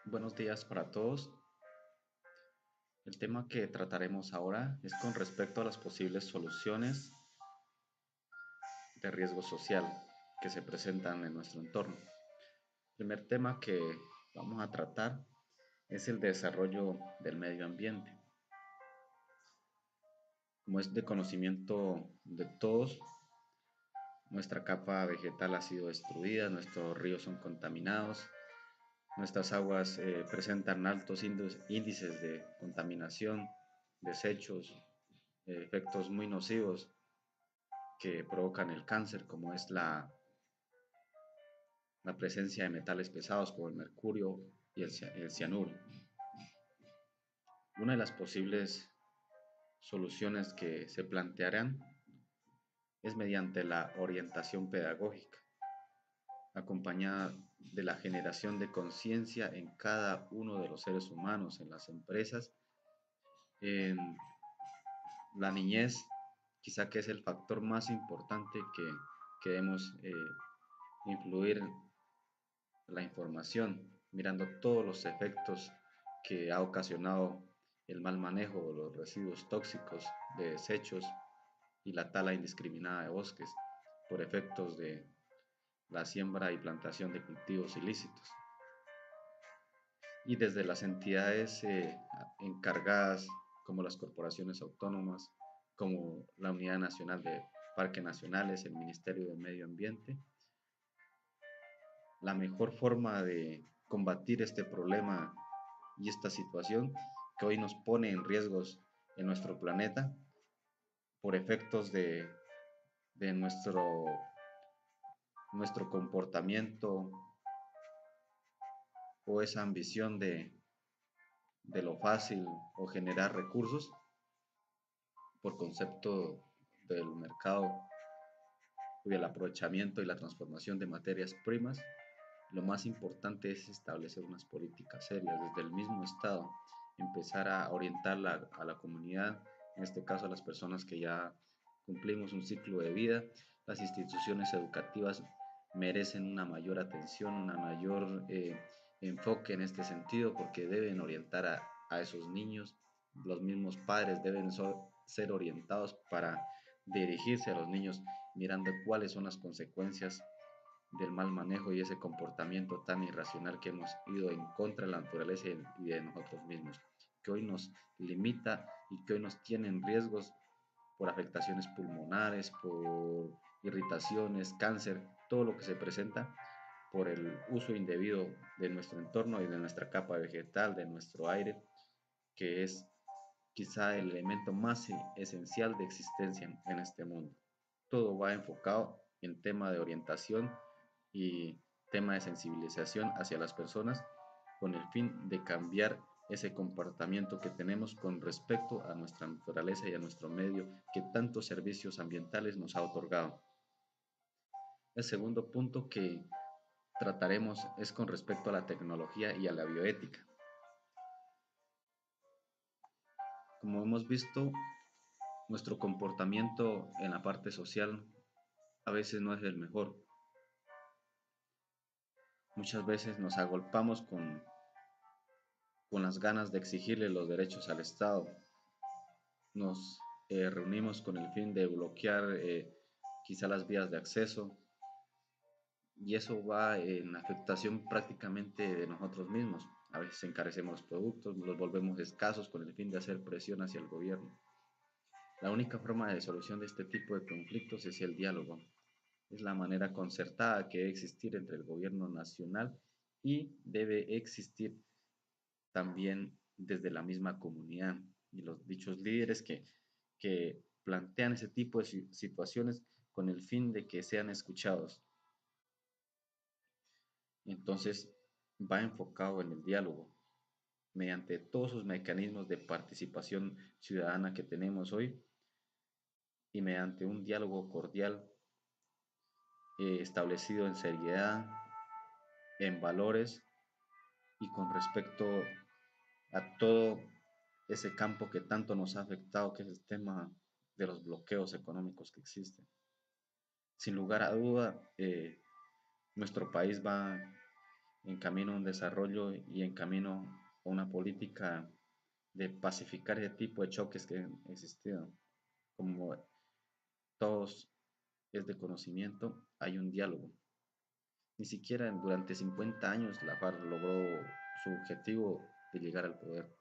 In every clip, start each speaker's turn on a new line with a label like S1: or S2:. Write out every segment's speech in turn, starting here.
S1: Buenos días para todos. El tema que trataremos ahora es con respecto a las posibles soluciones de riesgo social que se presentan en nuestro entorno. El primer tema que vamos a tratar es el desarrollo del medio ambiente. Como es de conocimiento de todos, nuestra capa vegetal ha sido destruida, nuestros ríos son contaminados, nuestras aguas presentan altos índices de contaminación, desechos, efectos muy nocivos que provocan el cáncer, como es la presencia de metales pesados como el mercurio y el cianuro. Una de las posibles soluciones que se plantearán es mediante la orientación pedagógica, acompañada de la generación de conciencia en cada uno de los seres humanos, en las empresas, en la niñez, quizá que es el factor más importante que debemos influir la información, mirando todos los efectos que ha ocasionado el mal manejo de los residuos tóxicos de desechos y la tala indiscriminada de bosques por efectos de la siembra y plantación de cultivos ilícitos. Y desde las entidades encargadas, como las corporaciones autónomas, como la Unidad Nacional de Parques Nacionales, el Ministerio de Medio Ambiente, la mejor forma de combatir este problema y esta situación que hoy nos pone en riesgos en nuestro planeta por efectos de nuestro comportamiento o esa ambición de lo fácil o generar recursos por concepto del mercado y el aprovechamiento y la transformación de materias primas. Lo más importante es establecer unas políticas serias desde el mismo Estado, empezar a orientar a la comunidad, en este caso a las personas que ya cumplimos un ciclo de vida. Las instituciones educativas merecen una mayor atención, una mayor enfoque en este sentido, porque deben orientar a esos niños. Los mismos padres deben ser orientados para dirigirse a los niños mirando cuáles son las consecuencias del mal manejo y ese comportamiento tan irracional que hemos ido en contra de la naturaleza y de nosotros mismos, que hoy nos limita y que hoy nos tiene en riesgos por afectaciones pulmonares, por irritaciones, cáncer, todo lo que se presenta por el uso indebido de nuestro entorno y de nuestra capa vegetal, de nuestro aire, que es quizá el elemento más esencial de existencia en este mundo. Todo va enfocado en tema de orientación y tema de sensibilización hacia las personas con el fin de cambiar ese comportamiento que tenemos con respecto a nuestra naturaleza y a nuestro medio que tantos servicios ambientales nos ha otorgado. El segundo punto que trataremos es con respecto a la tecnología y a la bioética. Como hemos visto, nuestro comportamiento en la parte social a veces no es el mejor. Muchas veces nos agolpamos con las ganas de exigirle los derechos al Estado. Nos reunimos con el fin de bloquear quizá las vías de acceso y eso va en afectación prácticamente de nosotros mismos. A veces encarecemos los productos, los volvemos escasos con el fin de hacer presión hacia el gobierno. La única forma de solución de este tipo de conflictos es el diálogo. Es la manera concertada que debe existir entre el gobierno nacional y debe existir también desde la misma comunidad y los dichos líderes que plantean ese tipo de situaciones con el fin de que sean escuchados. Entonces, va enfocado en el diálogo, mediante todos esos mecanismos de participación ciudadana que tenemos hoy y mediante un diálogo cordial establecido en seriedad, en valores y con respecto a todo ese campo que tanto nos ha afectado, que es el tema de los bloqueos económicos que existen. Sin lugar a duda, nuestro país va en camino a un desarrollo y en camino a una política de pacificar ese tipo de choques que han existido. Como todos es de conocimiento, hay un diálogo. Ni siquiera durante 50 años la FARC logró su objetivo de llegar al poder.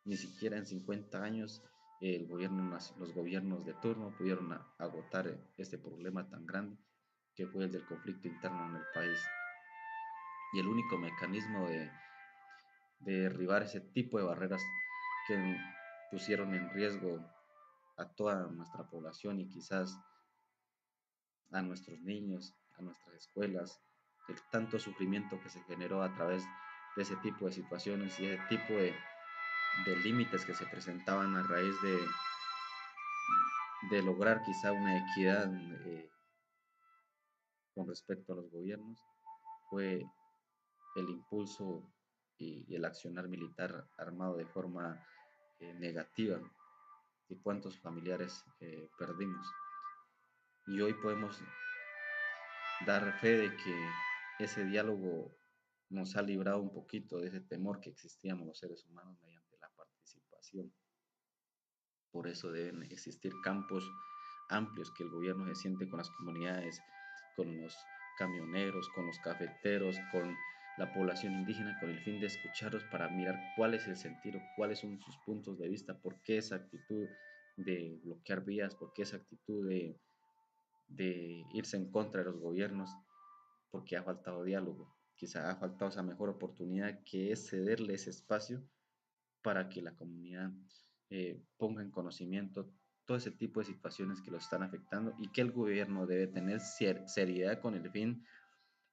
S1: Ni siquiera en 50 años los gobiernos de turno pudieron agotar este problema tan grande que fue el del conflicto interno en el país. Y el único mecanismo de derribar ese tipo de barreras que pusieron en riesgo a toda nuestra población y quizás a nuestros niños, a nuestras escuelas, el tanto sufrimiento que se generó a través de ese tipo de situaciones y ese tipo de límites que se presentaban a raíz de lograr quizá una equidad con respecto a los gobiernos, fue el impulso y el accionar militar armado de forma negativa y cuántos familiares perdimos. Y hoy podemos dar fe de que ese diálogo nos ha librado un poquito de ese temor que existíamos los seres humanos mediante la participación. Por eso deben existir campos amplios que el gobierno se siente con las comunidades, con los camioneros, con los cafeteros, con la población indígena, con el fin de escucharlos para mirar cuál es el sentido, cuáles son sus puntos de vista, por qué esa actitud de bloquear vías, por qué esa actitud de irse en contra de los gobiernos, porque ha faltado diálogo. Quizá ha faltado esa mejor oportunidad que es cederle ese espacio para que la comunidad ponga en conocimiento todo ese tipo de situaciones que lo están afectando y que el gobierno debe tener seriedad con el fin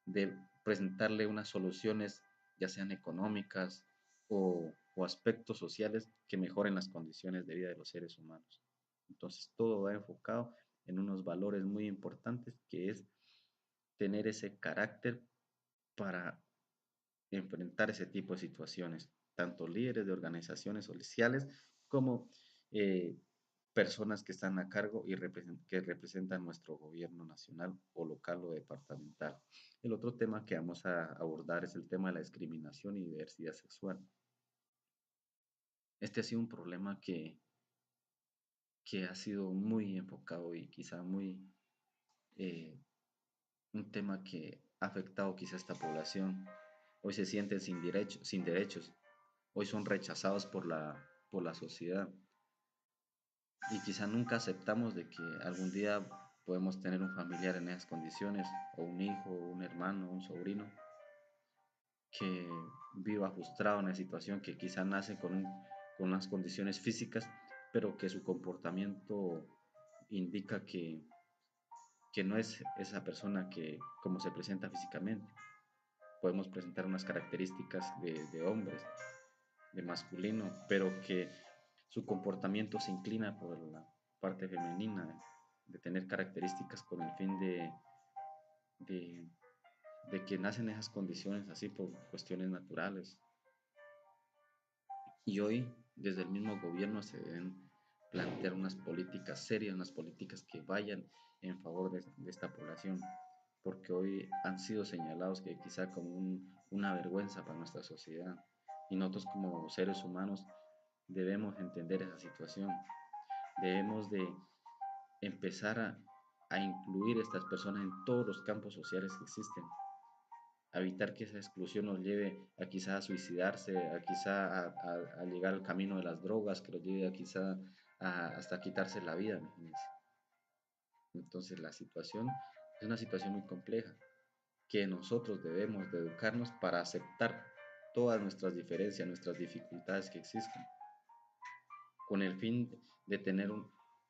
S1: de presentarle unas soluciones, ya sean económicas o aspectos sociales que mejoren las condiciones de vida de los seres humanos. Entonces todo va enfocado en unos valores muy importantes que es tener ese carácter para enfrentar ese tipo de situaciones, tanto líderes de organizaciones sociales como eh, personas que están a cargo y que representan nuestro gobierno nacional o local o departamental. El otro tema que vamos a abordar es el tema de la discriminación y diversidad sexual. Este ha sido un problema que ha sido muy enfocado y quizá eh, un tema que ha afectado quizá a esta población. Hoy se sienten sin derechos, hoy son rechazados por la sociedad y quizá nunca aceptamos de que algún día podemos tener un familiar en esas condiciones, o un hijo, un hermano, un sobrino, que viva frustrado en la situación, que quizá nace con unas condiciones físicas, pero que su comportamiento indica que no es esa persona que como se presenta físicamente. Podemos presentar unas características de hombres, de masculino, pero que su comportamiento se inclina por la parte femenina, de tener características con el fin de, de que nacen esas condiciones así por cuestiones naturales. Y hoy, desde el mismo gobierno, se deben plantear unas políticas serias, unas políticas que vayan en favor de esta población, porque hoy han sido señalados que quizá como una vergüenza para nuestra sociedad. Y nosotros como seres humanos debemos entender esa situación, debemos de empezar a incluir a estas personas en todos los campos sociales que existen, a evitar que esa exclusión nos lleve a quizá a suicidarse, a quizá a llegar al camino de las drogas, que los lleve a quizá hasta quitarse la vida, imagínense. Entonces la situación es una situación muy compleja, que nosotros debemos de educarnos para aceptar todas nuestras diferencias, nuestras dificultades que existen, con el fin de tener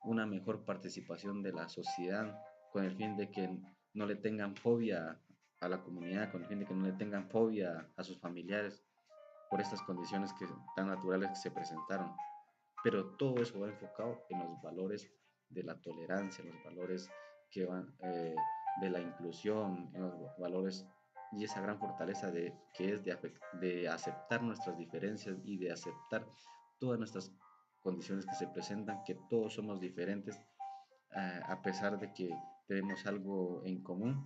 S1: una mejor participación de la sociedad, con el fin de que no le tengan fobia a la comunidad, con el fin de que no le tengan fobia a sus familiares por estas condiciones tan naturales que se presentaron. Pero todo eso va enfocado en los valores de la tolerancia, en los valores que van de la inclusión, en los valores y esa gran fortaleza que es de aceptar nuestras diferencias y de aceptar todas nuestras condiciones que se presentan, que todos somos diferentes, a pesar de que tenemos algo en común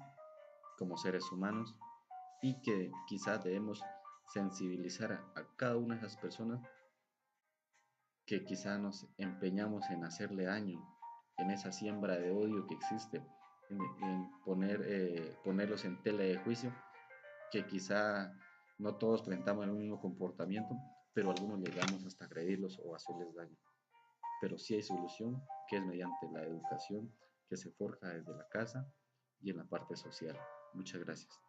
S1: como seres humanos y que quizás debemos sensibilizar a cada una de esas personas que quizás nos empeñamos en hacerle daño, en esa siembra de odio que existe, ponerlos en tela de juicio, que quizá no todos presentamos el mismo comportamiento, pero algunos llegamos hasta agredirlos o hacerles daño. Pero sí hay solución, que es mediante la educación que se forja desde la casa y en la parte social. Muchas gracias.